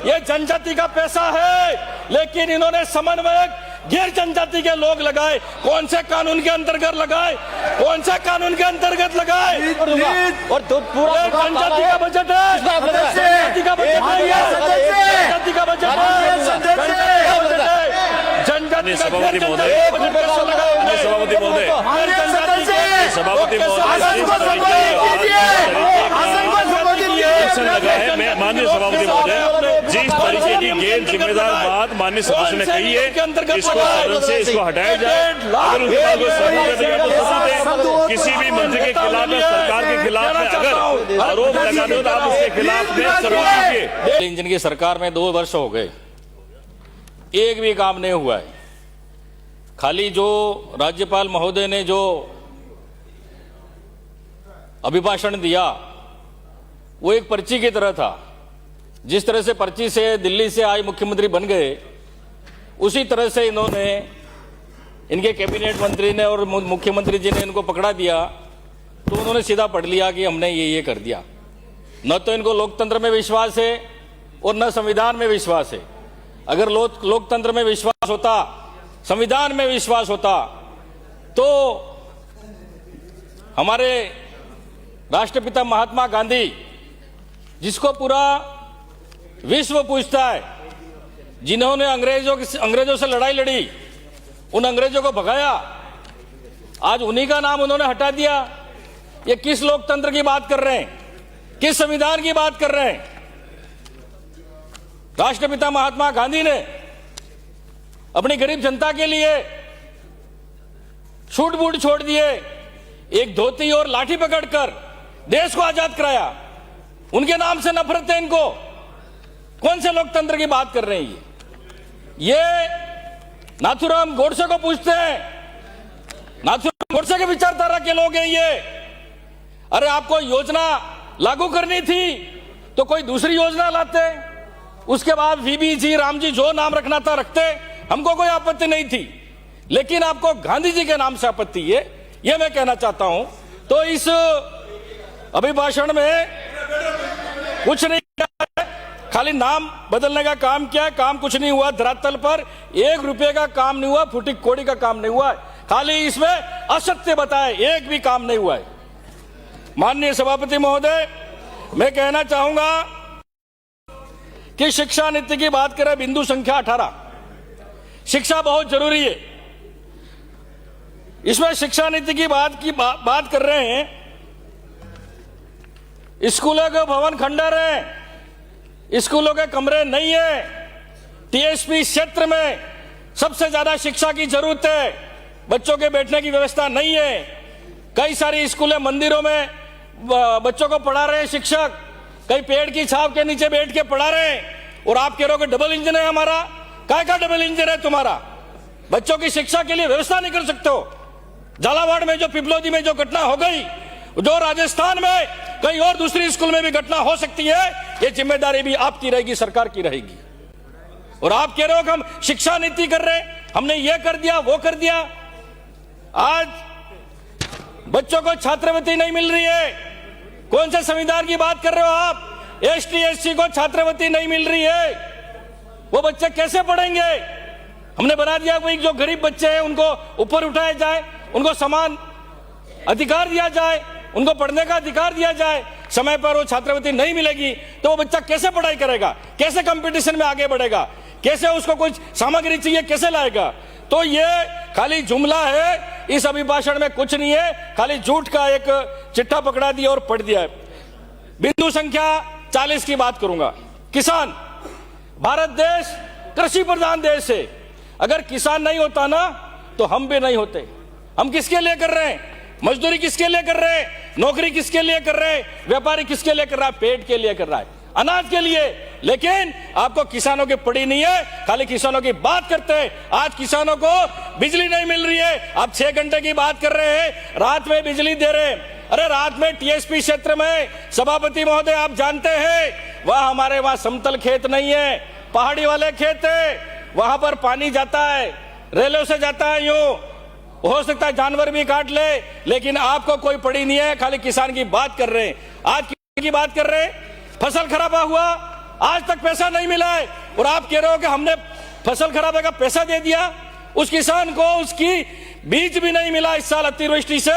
ये जनजाति का पैसा है, लेकिन इन्होंने समन्वयक गैर जनजाति के लोग लगाए। कौन से कानून के अंतर्गत लगाए? कौन से कानून के अंतर्गत लगाए? और तो पूरा जनजाति का बजट है, जनजाति का बजट है, जनजाति का बजट है, जनजाति का सभापति महोदय, सभापति महोदय, सभापति लगा है। माननीय सभापति महोदय, जिस तरीके की गैर जिम्मेदार बात माननीय सदस्य ने कही है, इसको सदन से इसको हटाया जाए। अगर उनके पास कोई सबूत है तो सबूत है। किसी भी मंत्री के खिलाफ या सरकार के खिलाफ में अगर आरोप लगाते हो तो आप उसके खिलाफ में सबूत दीजिए। इंजन की सरकार में 2 वर्ष हो गए, एक भी काम नहीं हुआ है। खाली जो राज्यपाल महोदय ने जो अभिभाषण दिया वो एक पर्ची की तरह था। जिस तरह से पर्ची से दिल्ली से आए मुख्यमंत्री बन गए, उसी तरह से इन्होंने, इनके कैबिनेट मंत्री ने और मुख्यमंत्री जी ने इनको पकड़ा दिया, तो उन्होंने सीधा पढ़ लिया कि हमने ये कर दिया। न तो इनको लोकतंत्र में विश्वास है और न संविधान में विश्वास है। अगर लोकतंत्र में विश्वास होता, संविधान में विश्वास होता, तो हमारे राष्ट्रपिता महात्मा गांधी, जिसको पूरा विश्व पूछता है, जिन्होंने अंग्रेजों से लड़ाई लड़ी, उन अंग्रेजों को भगाया, आज उन्हीं का नाम उन्होंने हटा दिया। ये किस लोकतंत्र की बात कर रहे हैं? किस संविधान की बात कर रहे हैं? राष्ट्रपिता महात्मा गांधी ने अपनी गरीब जनता के लिए छूट बूट छोड़ दिए, एक धोती और लाठी पकड़कर देश को आजाद कराया। उनके नाम से नफरत है इनको। कौन से लोकतंत्र की बात कर रहे हैं ये? नाथूराम गोडसे को पूछते हैं, नाथूराम गोडसे के विचारधारा के लोग हैं ये। अरे आपको योजना लागू करनी थी तो कोई दूसरी योजना लाते, उसके बाद वीबी जी, राम जी, जो नाम रखना था रखते, हमको कोई आपत्ति नहीं थी। लेकिन आपको गांधी जी के नाम से आपत्ति है, ये मैं कहना चाहता हूं। तो इस अभिभाषण में कुछ नहीं किया है, खाली नाम बदलने का काम किया है। काम कुछ नहीं हुआ, धरातल पर 1 रुपए का काम नहीं हुआ, फूटी कोड़ी का काम नहीं हुआ है। खाली इसमें असत्य बताए, एक भी काम नहीं हुआ है। माननीय सभापति महोदय, मैं कहना चाहूंगा कि शिक्षा नीति की बात करें, बिंदु संख्या 18, शिक्षा बहुत जरूरी है। इसमें शिक्षा नीति की बात कर रहे हैं। स्कूलों के भवन खंडर हैं, स्कूलों के कमरे नहीं है। टीएसपी क्षेत्र में सबसे ज्यादा शिक्षा की जरूरत है, बच्चों के बैठने की व्यवस्था नहीं है। कई सारी स्कूलें, मंदिरों में बच्चों को पढ़ा रहे हैं शिक्षक, कई पेड़ की छाव के नीचे बैठ के पढ़ा रहे हैं। और आप कह रहे हो कि डबल इंजन है हमारा। काय का डबल इंजन है तुम्हारा? बच्चों की शिक्षा के लिए व्यवस्था नहीं कर सकते हो। झालावाड़ में जो, पिपलोदी में जो घटना हो गई, जो राजस्थान में कहीं और दूसरी स्कूल में भी घटना हो सकती है, ये जिम्मेदारी भी आपकी रहेगी, सरकार की रहेगी। और आप कह रहे हो कि हम शिक्षा नीति कर रहे हैं, हमने ये कर दिया, वो कर दिया। आज बच्चों को छात्रवृत्ति नहीं मिल रही है। कौन से संविधान की बात कर रहे हो आप? एसटी एससी को छात्रवृत्ति नहीं मिल रही है, वो बच्चे कैसे पढ़ेंगे? हमने बना दिया कोई जो गरीब बच्चे हैं उनको ऊपर उठाया जाए, उनको समान अधिकार दिया जाए, उनको पढ़ने का अधिकार दिया जाए। समय पर वो छात्रवृत्ति नहीं मिलेगी तो वो बच्चा कैसे पढ़ाई करेगा, कैसे कंपटीशन में आगे बढ़ेगा, कैसे उसको कुछ सामग्री चाहिए, कैसे लाएगा? तो ये खाली जुमला है, इस अभिभाषण में कुछ नहीं है, खाली झूठ का एक चिट्ठा पकड़ा दिया और पढ़ दिया है। बिंदु संख्या 40 की बात करूंगा। किसान, भारत देश कृषि प्रधान देश है। अगर किसान नहीं होता ना तो हम भी नहीं होते। हम किसके लिए कर रहे हैं? मजदूरी किसके लिए कर रहे हैं? नौकरी किसके लिए कर रहे हैं? व्यापारी किसके लिए कर रहा है? पेट के लिए कर रहा है, अनाज के लिए। लेकिन आपको किसानों की पड़ी नहीं है, खाली किसानों की बात करते हैं। आज किसानों को बिजली नहीं मिल रही है, आप 6 घंटे की बात कर रहे हैं, रात में बिजली दे रहे हैं। अरे रात में टीएसपी क्षेत्र में, सभापति महोदय आप जानते हैं, वह हमारे वहां समतल खेत नहीं है, पहाड़ी वाले खेत है। वहां पर पानी जाता है, रेलों से जाता है, यूं हो सकता है जानवर भी काट ले, लेकिन आपको कोई पड़ी नहीं है, खाली किसान की बात कर रहे हैं। आज की बात कर रहे हैं, फसल खराब हुआ, आज तक पैसा नहीं मिला है। और आप कह रहे हो कि हमने फसल खराबे का पैसा दे दिया, उस किसान को उसकी बीज भी नहीं मिला। इस साल अतिवृष्टि से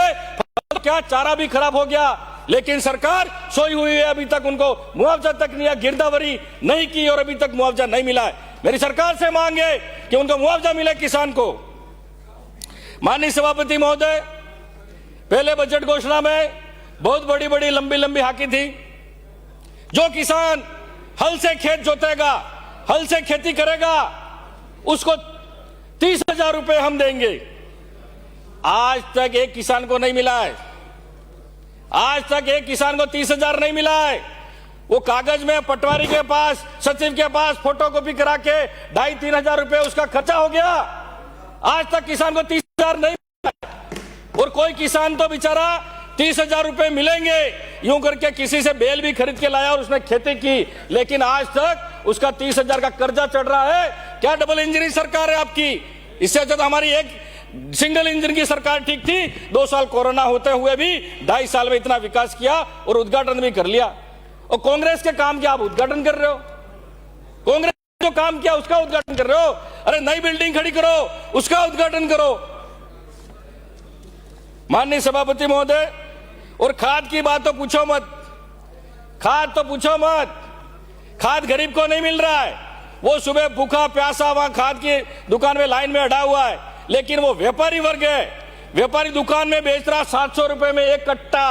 क्या चारा भी खराब हो गया, लेकिन सरकार सोई हुई है, अभी तक उनको मुआवजा तक नहीं, गिरदावरी नहीं की और अभी तक मुआवजा नहीं मिला है। मेरी सरकार से मांग है कि उनको मुआवजा मिले किसान को। माननीय सभापति महोदय, पहले बजट घोषणा में बहुत बड़ी बड़ी लंबी लंबी हाकी थी। जो किसान हल से खेत जोतेगा, हल से खेती करेगा, उसको 30,000 रुपए हम देंगे। आज तक एक किसान को नहीं मिला है। आज तक एक किसान को 30,000 नहीं मिला है। वो कागज में पटवारी के पास, सचिव के पास फोटोकॉपी करा के 2,5-3 हजार रुपए उसका खर्चा हो गया। आज तक किसान को 30,000 नहीं मिला है। और कोई किसान तो बेचारा 30,000 रुपए मिलेंगे यूं करके किसी से बेल भी खरीद के लाया और उसने खेती की, लेकिन आज तक उसका 30,000 का कर्जा चढ़ रहा है। क्या डबल इंजन सरकार है आपकी? इससे अच्छा तो हमारी एक सिंगल इंजन की सरकार ठीक थी। 2 साल कोरोना होते हुए भी 2.5 साल में इतना विकास किया और उद्घाटन भी कर लिया। और कांग्रेस के काम क्या आप उद्घाटन कर रहे हो? कांग्रेस ने जो काम किया उसका उद्घाटन कर रहे हो। अरे नई बिल्डिंग खड़ी करो, उसका उद्घाटन करो। माननीय सभापति महोदय, और खाद की बात तो पूछो मत, खाद तो पूछो मत। खाद गरीब को नहीं मिल रहा है। वो सुबह भूखा प्यासा वहां खाद की दुकान में लाइन में अड़ा हुआ है, लेकिन वो व्यापारी वर्ग है, व्यापारी दुकान में बेच रहा 700 रुपए में एक कट्टा,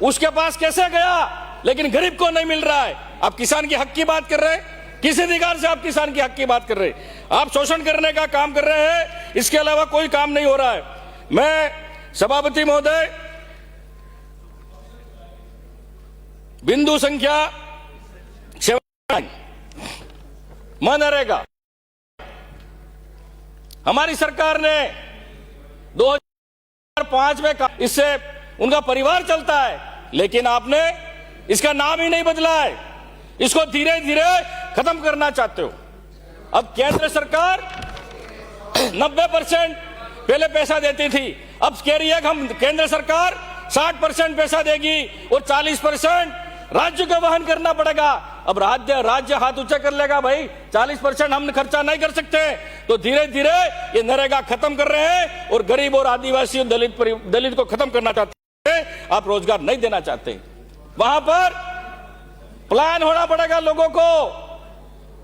उसके पास कैसे गया? लेकिन गरीब को नहीं मिल रहा है। आप किसान के हक की बात कर रहे हैं? किस अधिकार से आप किसान के हक की बात कर रहे हैं? आप शोषण करने का काम कर रहे हैं, इसके अलावा कोई काम नहीं हो रहा है। मैं सभापति महोदय, बिंदु संख्या 7 मनरेगा हमारी सरकार ने 2005 में, इससे उनका परिवार चलता है, लेकिन आपने इसका नाम ही नहीं बदला है। इसको धीरे धीरे खत्म करना चाहते हो। अब केंद्र सरकार 90% पहले पैसा देती थी, अब कह रही है कि हम केंद्र सरकार 60% पैसा देगी और 40% राज्य को वहन करना पड़ेगा। अब राज्य हाथ ऊंचा कर लेगा, भाई 40% हम खर्चा नहीं कर सकते, तो धीरे धीरे ये नरेगा खत्म कर रहे हैं और गरीब और आदिवासी और दलित को खत्म करना चाहते हैं। आप रोजगार नहीं देना चाहते। वहां पर प्लान होना पड़ेगा, लोगों को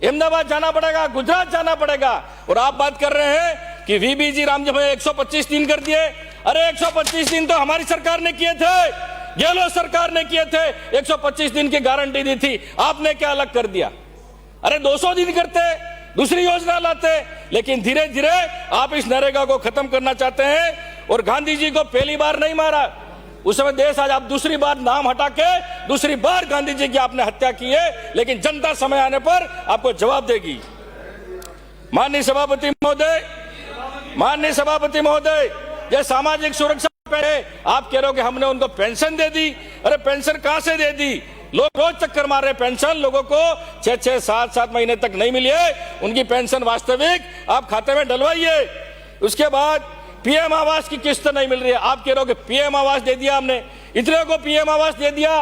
अहमदाबाद जाना पड़ेगा, गुजरात जाना पड़ेगा। और आप बात कर रहे हैं कि वीबीजी रामजी भाई 125 दिन कर दिए। अरे 125 दिन तो हमारी सरकार ने किए थे, गहलोत सरकार ने किए थे। 125 दिन की गारंटी दी थी, आपने क्या अलग कर दिया? अरे 200 दिन करते, दूसरी योजना लाते, लेकिन धीरे धीरे आप इस नरेगा को खत्म करना चाहते हैं। और गांधी जी को पहली बार नहीं मारा उस समय देश, आज आप दूसरी बार नाम हटा के दूसरी बार गांधी जी की आपने हत्या की है, लेकिन जनता समय आने पर आपको जवाब देगी। माननीय सभापति महोदय, माननीय सभापति महोदय, ये सामाजिक सुरक्षा पे आप कह रहे हो कि हमने उनको पेंशन दे दी। अरे पेंशन कहां से दे दी? लोग रोज चक्कर मार रहे। पेंशन लोगों को 6-6, 7-7 महीने तक नहीं मिली है। उनकी पेंशन वास्तविक आप खाते में डलवाइए। उसके बाद पीएम आवास की किस्त नहीं मिल रही है। आप कह रहे हो कि पीएम आवास दे दिया हमने, इतने को पीएम आवास दे दिया।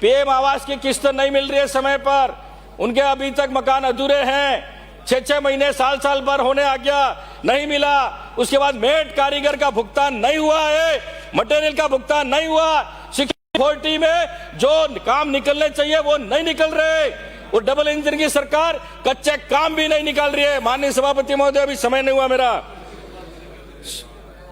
पीएम आवास की किस्त नहीं मिल रही है समय पर, उनके अभी तक मकान अधूरे हैं। 6-6 महीने, साल भर होने आ गया, नहीं मिला। उसके बाद मेड कारीगर का भुगतान नहीं हुआ है, मटेरियल का भुगतान नहीं हुआ। शिक्षा अथॉरिटी में जो काम निकलने चाहिए वो नहीं निकल रहे। और डबल इंजन की सरकार कच्चे काम भी नहीं निकाल रही है। माननीय सभापति महोदय, अभी समय नहीं हुआ मेरा।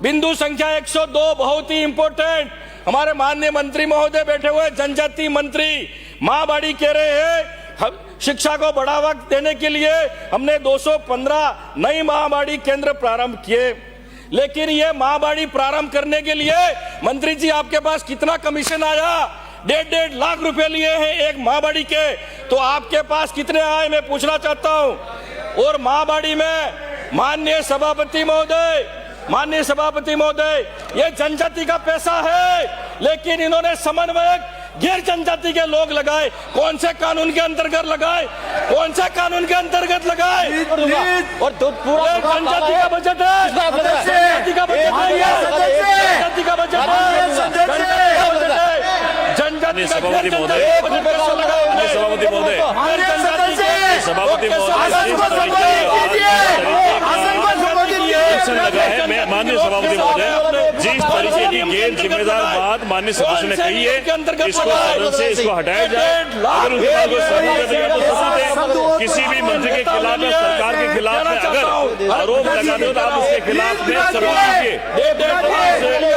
बिंदु संख्या 102 बहुत ही इंपॉर्टेंट, हमारे माननीय मंत्री महोदय बैठे हुए, जनजाति मंत्री मां बाड़ी कह रहे हैं शिक्षा को बढ़ावा देने के लिए हमने 215 नई महाबाड़ी केंद्र प्रारंभ किए। लेकिन ये महाबाड़ी प्रारंभ करने के लिए मंत्री जी आपके पास कितना कमीशन आया? 1.5 लाख रुपए लिए हैं एक महाबाड़ी के, तो आपके पास कितने आए मैं पूछना चाहता हूं। और महाबाड़ी में माननीय सभापति महोदय, माननीय सभापति महोदय, ये जनजाति का पैसा है, लेकिन इन्होंने समन्वयक गैर जनजाति के लोग लगाए। कौन से कानून के अंतर्गत लगाए? कौन से कानून के अंतर्गत लगाए? और तो पूरा जनजाति का बजट है, जनजाति का बजट है, जनजाति का बजट है, जनजाति का सभापति महोदय, सभापति महोदय, सभापति लगा है, मैं माननीय सभापति महोदय जिस तरीके की गैर जिम्मेदार बात माननीय सदस्य ने कही है, इसको सदन से इसको हटाया जाए। अगर उनके पास कोई सबूत है तो सबूत है। किसी भी मंत्री के खिलाफ या सरकार के खिलाफ में अगर आरोप लगाते हो तो आप उसके खिलाफ में सबूत दीजिए।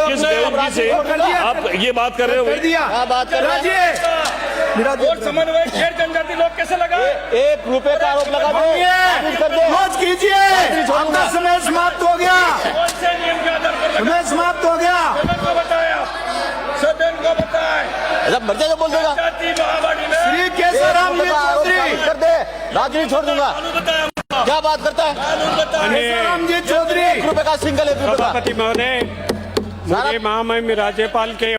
किस बेवकूफी से आप ये बात कर रहे हो? बात कर रहे हैं और समन्वय गैर जनजाति लोग कैसे लगा? 1 रुपए का आरोप लगा दो, कर दो। रोज कीजिए, आपका समय समाप्त हो गया, कौन से नियम के आधार पर समय समाप्त हो गया। सदन को बताया, सदन को बताए जब मर्जी तो बोल देगा, जाति महावाणी में श्री केशवराम जी चौधरी, कर दे, राजनीति छोड़ दूंगा। कानून बताया, क्या बात करता है? कानून बताया। केशवराम जी चौधरी, 1 रुपए का सिंगल 1 रुपए का सभापति महोदय, मुझे महामहिम राज्यपाल के